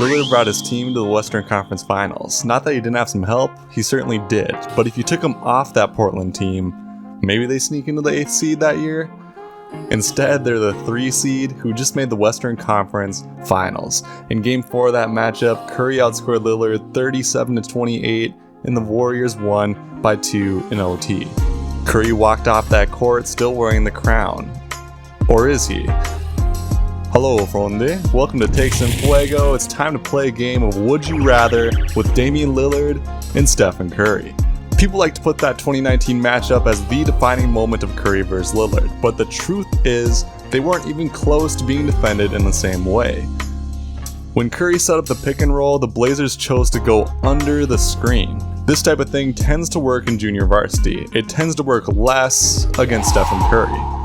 Lillard brought his team to the Western Conference Finals. Not that he didn't have some help, he certainly did, but if you took him off that Portland team, maybe they sneak into the 8th seed that year? Instead, they're the 3 seed who just made the Western Conference Finals. In Game 4 of that matchup, Curry outscored Lillard 37-28, and the Warriors won by 2 in OT. Curry walked off that court still wearing the crown. Or is he? Hello, Fronde. Welcome to Takes in Fuego. It's time to play a game of Would You Rather with Damian Lillard and Stephen Curry. People like to put that 2019 matchup as the defining moment of Curry vs. Lillard, but the truth is, they weren't even close to being defended in the same way. When Curry set up the pick and roll, the Blazers chose to go under the screen. This type of thing tends to work in junior varsity. It tends to work less against Stephen Curry.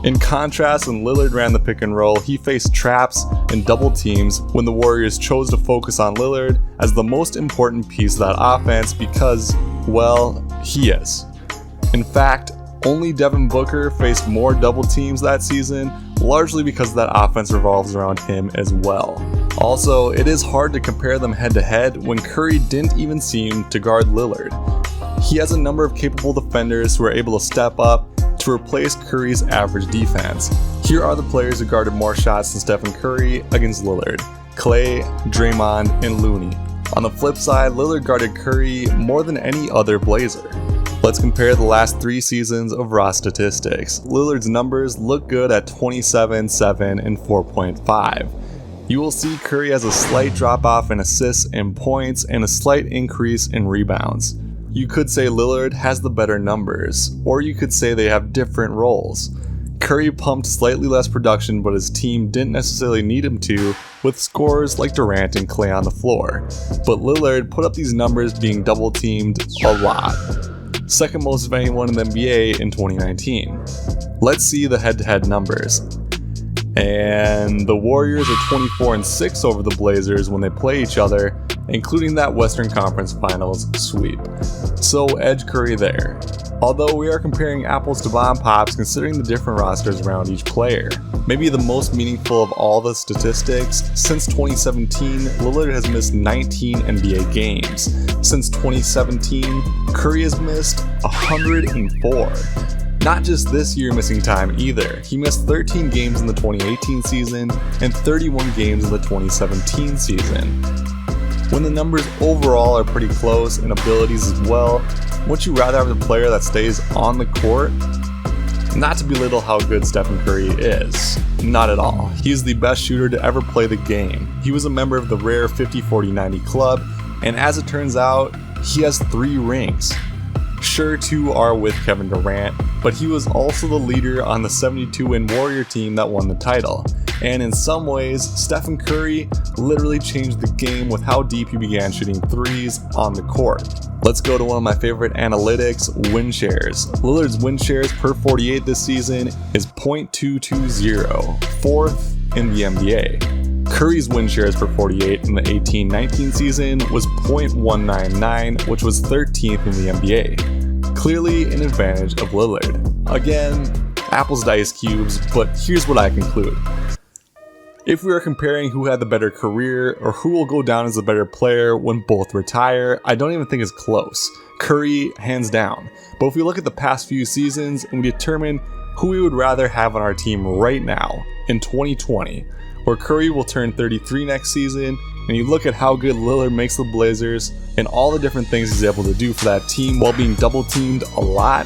In contrast, when Lillard ran the pick and roll, he faced traps and double teams when the Warriors chose to focus on Lillard as the most important piece of that offense because, well, he is. In fact, only Devin Booker faced more double teams that season, largely because that offense revolves around him as well. Also, it is hard to compare them head to head when Curry didn't even seem to guard Lillard. He has a number of capable defenders who are able to step up to replace Curry's average defense. Here are the players who guarded more shots than Stephen Curry against Lillard: Clay, Draymond, and Looney. On the flip side, Lillard guarded Curry more than any other Blazer. Let's compare the last 3 seasons of raw statistics. Lillard's numbers look good at 27, 7, and 4.5. You will see Curry has a slight drop off in assists and points and a slight increase in rebounds. You could say Lillard has the better numbers, or you could say they have different roles. Curry pumped slightly less production, but his team didn't necessarily need him to, with scorers like Durant and Clay on the floor. But Lillard put up these numbers being double teamed a lot. Second most of anyone in the NBA in 2019. Let's see the head-to-head numbers. And the Warriors are 24-6 over the Blazers when they play each other, including that Western Conference Finals sweep. So edge Curry there. Although we are comparing apples to bomb pops considering the different rosters around each player. Maybe the most meaningful of all the statistics, since 2017, Lillard has missed 19 NBA games. Since 2017, Curry has missed 104. Not just this year missing time either. He missed 13 games in the 2018 season and 31 games in the 2017 season. When the numbers overall are pretty close and abilities as well, would you rather have the player that stays on the court? Not to belittle how good Stephen Curry is. Not at all. He is the best shooter to ever play the game. He was a member of the rare 50-40-90 club, and as it turns out, he has 3 rings. Sure, 2 are with Kevin Durant, but he was also the leader on the 72-win Warrior team that won the title. And in some ways, Stephen Curry literally changed the game with how deep he began shooting threes on the court. Let's go to one of my favorite analytics, win shares. Lillard's win shares per 48 this season is .220, 4th in the NBA. Curry's win shares per 48 in the 18-19 season was .199, which was 13th in the NBA. Clearly an advantage of Lillard. Again, apples to ice cubes, but here's what I conclude. If we are comparing who had the better career or who will go down as a better player when both retire, I don't even think it's close. Curry, hands down. But if we look at the past few seasons and we determine who we would rather have on our team right now, in 2020, where Curry will turn 33 next season, and you look at how good Lillard makes the Blazers and all the different things he's able to do for that team while being double teamed a lot,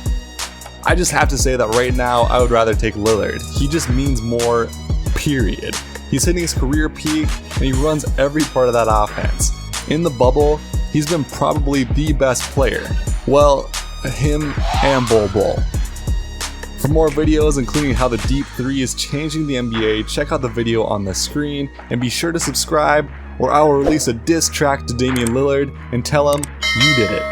I just have to say that right now I would rather take Lillard. He just means more, period. He's hitting his career peak, and he runs every part of that offense. In the bubble, he's been probably the best player. Well, him and Bol Bol. For more videos, including how the deep 3 is changing the NBA, check out the video on the screen, and be sure to subscribe, or I will release a diss track to Damian Lillard and tell him you did it.